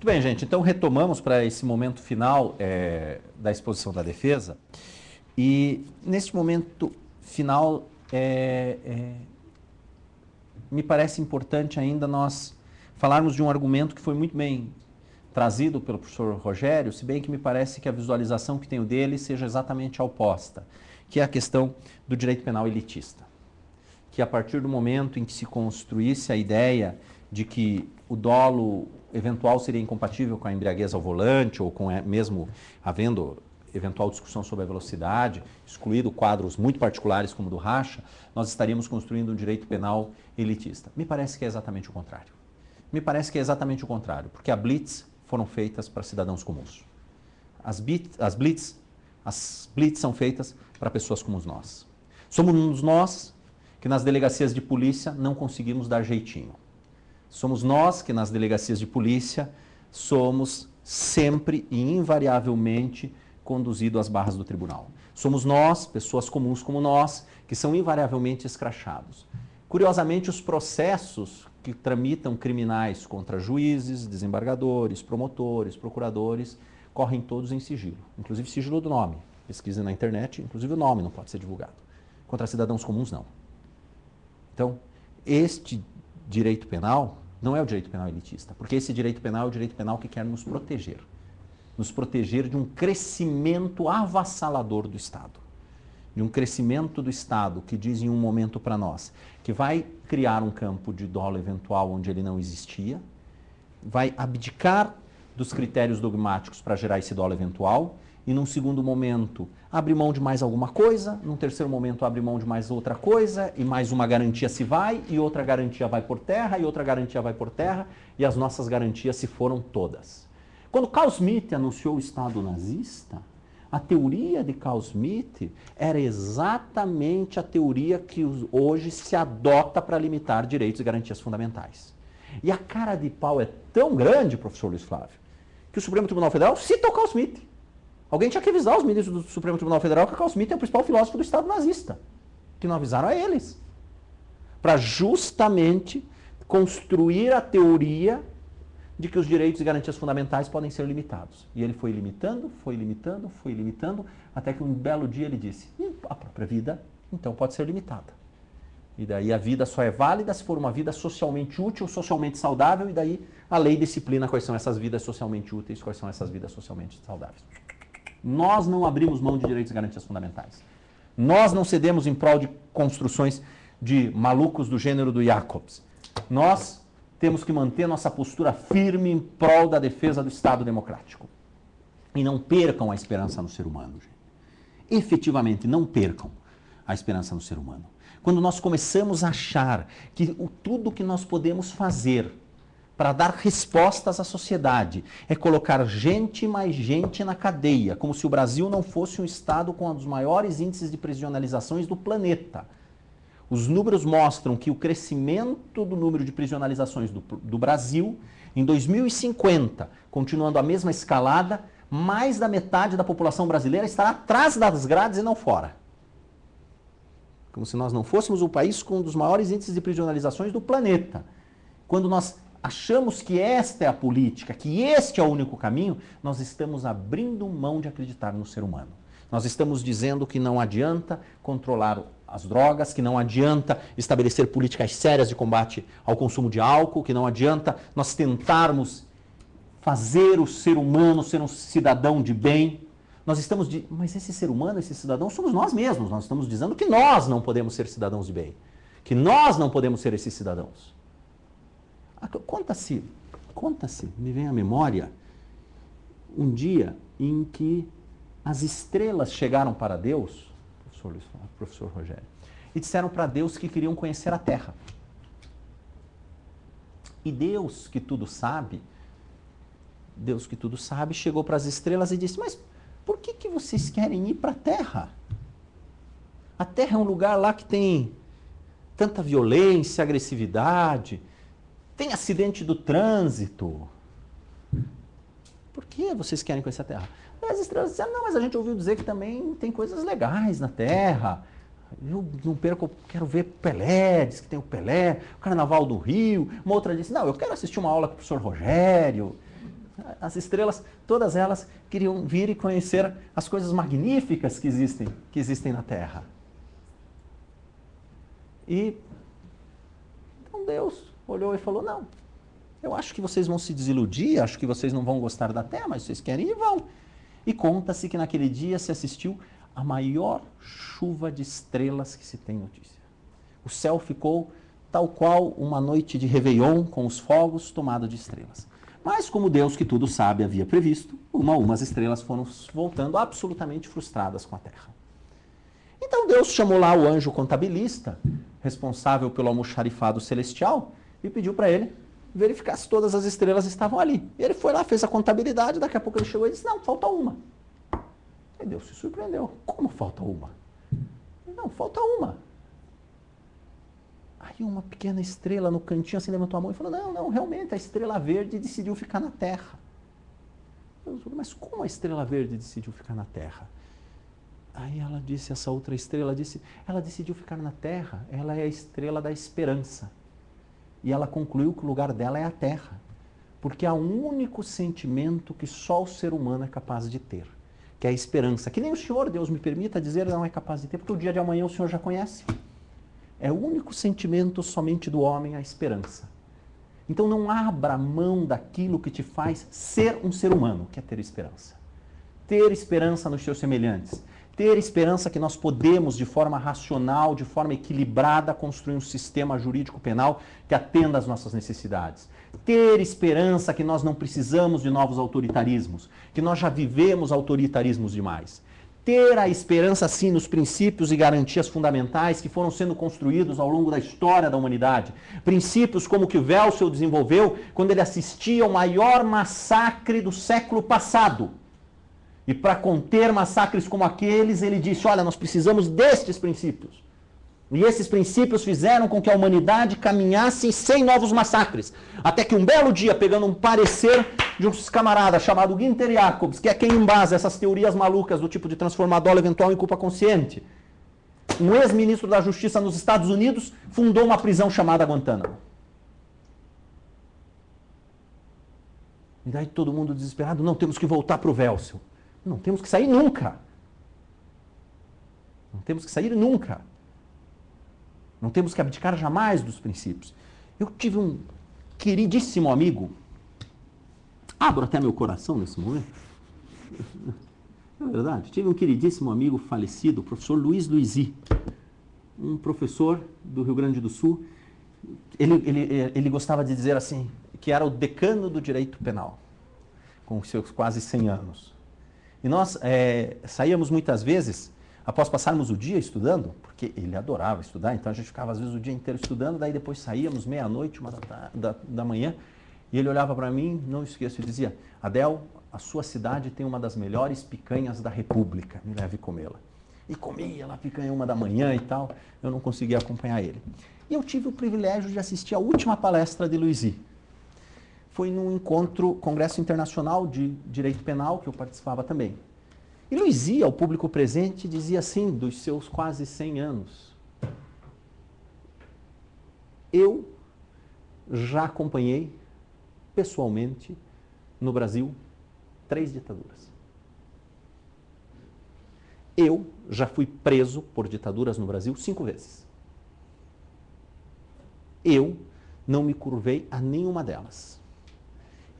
Muito bem, gente. Então, retomamos para esse momento final da exposição da defesa. E, neste momento final, me parece importante ainda nós falarmos de um argumento que foi muito bem trazido pelo professor Rogério, se bem que me parece que a visualização que tenho dele seja exatamente a oposta, que é a questão do direito penal elitista. Que a partir do momento em que se construísse a ideia de que o dolo eventual seria incompatível com a embriaguez ao volante, ou com mesmo havendo eventual discussão sobre a velocidade, excluído quadros muito particulares como o do racha, nós estaríamos construindo um direito penal elitista. Me parece que é exatamente o contrário. Me parece que é exatamente o contrário, porque a blitz foram feitas para cidadãos comuns. As blitz são feitas para pessoas como nós. Somos nós que nas delegacias de polícia não conseguimos dar jeitinho. Somos nós que nas delegacias de polícia somos sempre e invariavelmente conduzidos às barras do tribunal. Somos nós, pessoas comuns como nós, que são invariavelmente escrachados. Curiosamente, os processos que tramitam criminais contra juízes, desembargadores, promotores, procuradores, correm todos em sigilo, inclusive sigilo do nome. Pesquisa na internet, inclusive o nome não pode ser divulgado. Contra cidadãos comuns, não. Então, este direito penal não é o direito penal elitista, porque esse direito penal é o direito penal que quer nos proteger de um crescimento avassalador do Estado. De um crescimento do Estado que diz em um momento para nós que vai criar um campo de dolo eventual onde ele não existia, vai abdicar dos critérios dogmáticos para gerar esse dolo eventual e num segundo momento abre mão de mais alguma coisa, num terceiro momento abre mão de mais outra coisa e mais uma garantia se vai e outra garantia vai por terra e outra garantia vai por terra e as nossas garantias se foram todas. Quando Carl Schmitt anunciou o Estado nazista, a teoria de Carl Schmitt era exatamente a teoria que hoje se adota para limitar direitos e garantias fundamentais. E a cara de pau é tão grande, professor Luiz Flávio, que o Supremo Tribunal Federal cita o Carl Schmitt. Alguém tinha que avisar os ministros do Supremo Tribunal Federal que Carl Schmitt é o principal filósofo do Estado nazista, que não avisaram a eles, para justamente construir a teoria de que os direitos e garantias fundamentais podem ser limitados. E ele foi limitando, até que um belo dia ele disse, a própria vida, então, pode ser limitada. E daí a vida só é válida se for uma vida socialmente útil, socialmente saudável, e daí a lei disciplina quais são essas vidas socialmente úteis, quais são essas vidas socialmente saudáveis. Nós não abrimos mão de direitos e garantias fundamentais. Nós não cedemos em prol de construções de malucos do gênero do Jacobs. Nós temos que manter nossa postura firme em prol da defesa do Estado democrático. E não percam a esperança no ser humano, gente. Efetivamente, não percam a esperança no ser humano. Quando nós começamos a achar que tudo que nós podemos fazer para dar respostas à sociedade é colocar gente mais gente na cadeia, como se o Brasil não fosse um Estado com um dos maiores índices de prisionalizações do planeta. Os números mostram que o crescimento do número de prisionalizações do Brasil, em 2050, continuando a mesma escalada, mais da metade da população brasileira estará atrás das grades e não fora. Como se nós não fôssemos o país com um dos maiores índices de prisionalizações do planeta. Quando nós achamos que esta é a política, que este é o único caminho, nós estamos abrindo mão de acreditar no ser humano. Nós estamos dizendo que não adianta controlar as drogas, que não adianta estabelecer políticas sérias de combate ao consumo de álcool, que não adianta nós tentarmos fazer o ser humano ser um cidadão de bem. Nós estamos mas esse ser humano, esse cidadão, somos nós mesmos. Nós estamos dizendo que nós não podemos ser cidadãos de bem, que nós não podemos ser esses cidadãos. Conta-se, me vem à memória, um dia em que as estrelas chegaram para Deus, professor Rogério, e disseram para Deus que queriam conhecer a Terra. E Deus, que tudo sabe, chegou para as estrelas e disse, mas por que vocês querem ir para a Terra? A Terra é um lugar lá que tem tanta violência, agressividade, tem acidente do trânsito. Por que vocês querem conhecer a Terra? As estrelas disseram, não, mas a gente ouviu dizer que também tem coisas legais na Terra. Eu não perco, quero ver Pelé, diz que tem o Pelé, o Carnaval do Rio. Uma outra disse, não, eu quero assistir uma aula com o professor Rogério. As estrelas, todas elas queriam vir e conhecer as coisas magníficas que existem na Terra. E então Deus olhou e falou, não, eu acho que vocês vão se desiludir, acho que vocês não vão gostar da Terra, mas vocês querem e vão. E conta-se que naquele dia se assistiu a maior chuva de estrelas que se tem notícia. O céu ficou tal qual uma noite de Réveillon com os fogos tomado de estrelas. Mas como Deus que tudo sabe havia previsto, uma a uma as estrelas foram voltando absolutamente frustradas com a Terra. Então Deus chamou lá o anjo contabilista, responsável pelo almoxarifado celestial, e pediu para ele verificar se todas as estrelas estavam ali. E ele foi lá, fez a contabilidade, daqui a pouco ele chegou e disse, não, falta uma. E Deus se surpreendeu. Como falta uma? Não, falta uma. Aí uma pequena estrela no cantinho assim levantou a mão e falou, não, realmente a estrela verde decidiu ficar na Terra. Deus falou, mas como a estrela verde decidiu ficar na Terra? Aí ela disse, essa outra estrela disse, ela decidiu ficar na Terra, ela é a estrela da esperança. E ela concluiu que o lugar dela é a Terra, porque há um único sentimento que só o ser humano é capaz de ter, que é a esperança, que nem o Senhor, Deus me permita dizer, não é capaz de ter, porque o dia de amanhã o Senhor já conhece. É o único sentimento somente do homem, a esperança. Então não abra mão daquilo que te faz ser um ser humano, que é ter esperança. Ter esperança nos seus semelhantes. Ter esperança que nós podemos, de forma racional, de forma equilibrada, construir um sistema jurídico penal que atenda às nossas necessidades. Ter esperança que nós não precisamos de novos autoritarismos, que nós já vivemos autoritarismos demais. Ter a esperança, sim, nos princípios e garantias fundamentais que foram sendo construídos ao longo da história da humanidade. Princípios como que o Welser desenvolveu quando ele assistia ao maior massacre do século passado. E para conter massacres como aqueles, ele disse, olha, nós precisamos destes princípios. E esses princípios fizeram com que a humanidade caminhasse sem novos massacres. Até que um belo dia, pegando um parecer de uns camaradas chamado Günther Jacobs, que é quem embasa essas teorias malucas do tipo de transformar dolo eventual em culpa consciente, um ex-ministro da Justiça nos Estados Unidos fundou uma prisão chamada Guantánamo. E daí todo mundo desesperado, não, temos que voltar para o Welser. Não temos que sair nunca. Não temos que sair nunca. Não temos que abdicar jamais dos princípios. Eu tive um queridíssimo amigo, abro até meu coração nesse momento, é verdade, tive um queridíssimo amigo falecido, o professor Luiz Luizy, um professor do Rio Grande do Sul. Ele gostava de dizer assim, que era o decano do direito penal, com seus quase 100 anos. E nós saíamos muitas vezes, após passarmos o dia estudando, porque ele adorava estudar, então a gente ficava às vezes o dia inteiro estudando, daí depois saíamos meia-noite, 1h da manhã, e ele olhava para mim, não esqueço, e dizia, Adel, a sua cidade tem uma das melhores picanhas da República, me leve comê-la. E comia lá picanha 1h e tal, eu não conseguia acompanhar ele. E eu tive o privilégio de assistir a última palestra de Luizy. Foi num Congresso Internacional de Direito Penal, que eu participava também. E Luizy, ao público presente, dizia assim, dos seus quase 100 anos, eu já acompanhei, pessoalmente, no Brasil, 3 ditaduras. Eu já fui preso por ditaduras no Brasil 5 vezes. Eu não me curvei a nenhuma delas.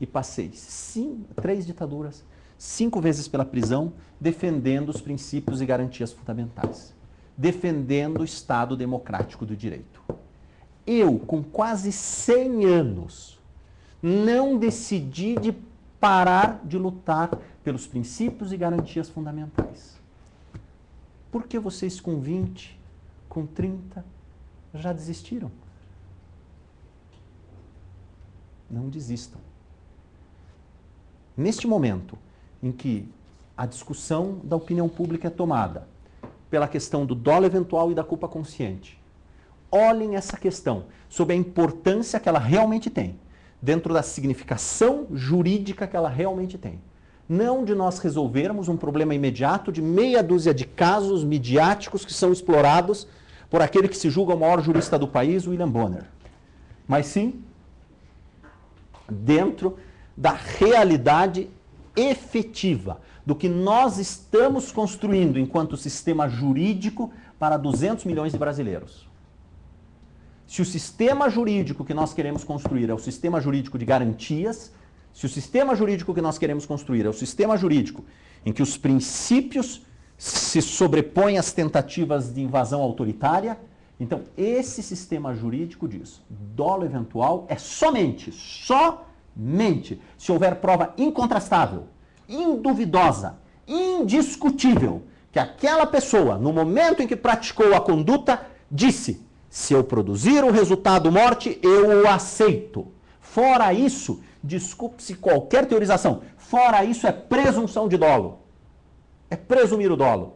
E passei 3 ditaduras, 5 vezes pela prisão, defendendo os princípios e garantias fundamentais. Defendendo o Estado democrático do direito. Eu, com quase 100 anos, não decidi de parar de lutar pelos princípios e garantias fundamentais. Por que vocês com 20, com 30, já desistiram? Não desistam. Neste momento em que a discussão da opinião pública é tomada pela questão do dolo eventual e da culpa consciente, olhem essa questão sob a importância que ela realmente tem, dentro da significação jurídica que ela realmente tem. Não de nós resolvermos um problema imediato de meia dúzia de casos midiáticos que são explorados por aquele que se julga o maior jurista do país, William Bonner. Mas sim, dentro da realidade efetiva, do que nós estamos construindo enquanto sistema jurídico para 200 milhões de brasileiros. Se o sistema jurídico que nós queremos construir é o sistema jurídico de garantias, se o sistema jurídico que nós queremos construir é o sistema jurídico em que os princípios se sobrepõem às tentativas de invasão autoritária, então esse sistema jurídico diz, dolo eventual é somente se houver prova incontrastável, induvidosa, indiscutível, que aquela pessoa, no momento em que praticou a conduta, disse, se eu produzir o resultado morte, eu o aceito. Fora isso, desculpe-se qualquer teorização, fora isso é presunção de dolo. É presumir o dolo.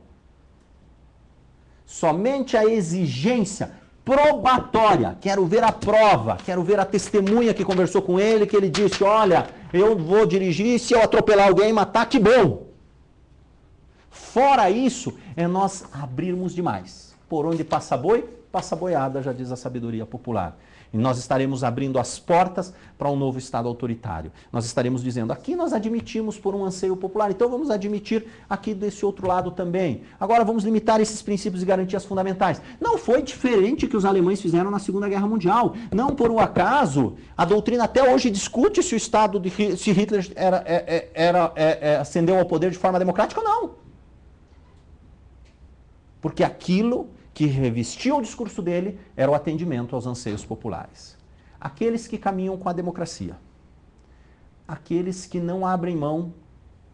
Somente a exigência probatória, quero ver a prova, quero ver a testemunha que conversou com ele, que ele disse, olha, eu vou dirigir, se eu atropelar alguém e matar, que bom. Fora isso, é nós abrirmos demais. Por onde passa boi, passa boiada, já diz a sabedoria popular. E nós estaremos abrindo as portas para um novo Estado autoritário. Nós estaremos dizendo, aqui nós admitimos por um anseio popular, então vamos admitir aqui desse outro lado também. Agora vamos limitar esses princípios e garantias fundamentais. Não foi diferente que os alemães fizeram na Segunda Guerra Mundial. Não por um acaso, a doutrina até hoje discute se o Estado, se Hitler ascendeu ao poder de forma democrática ou não. Porque aquilo que revestia o discurso dele era o atendimento aos anseios populares. Aqueles que caminham com a democracia, aqueles que não abrem mão,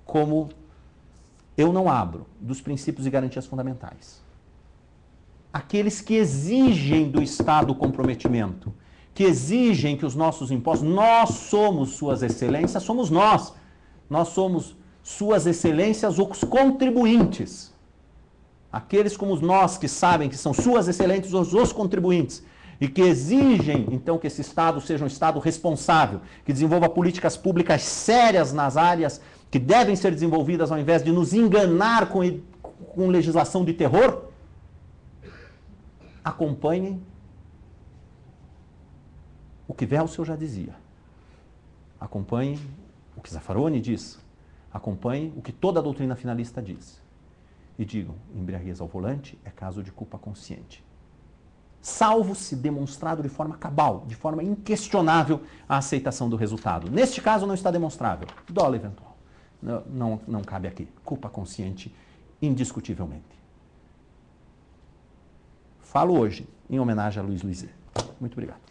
como eu não abro, dos princípios e garantias fundamentais. Aqueles que exigem do Estado o comprometimento, que exigem que os nossos impostos, nós somos suas excelências, somos nós. Nós somos suas excelências os contribuintes. Aqueles como nós que sabem que são suas excelentes os contribuintes e que exigem, então, que esse Estado seja um Estado responsável, que desenvolva políticas públicas sérias nas áreas que devem ser desenvolvidas ao invés de nos enganar com legislação de terror, acompanhem o que Welser já dizia. Acompanhem o que Zaffaroni diz. Acompanhem o que toda a doutrina finalista diz. E digam, embriaguez ao volante é caso de culpa consciente. Salvo se demonstrado de forma cabal, de forma inquestionável a aceitação do resultado. Neste caso não está demonstrável. Dolo eventual. Não cabe aqui. Culpa consciente, indiscutivelmente. Falo hoje em homenagem a Luiz Luizet. Muito obrigado.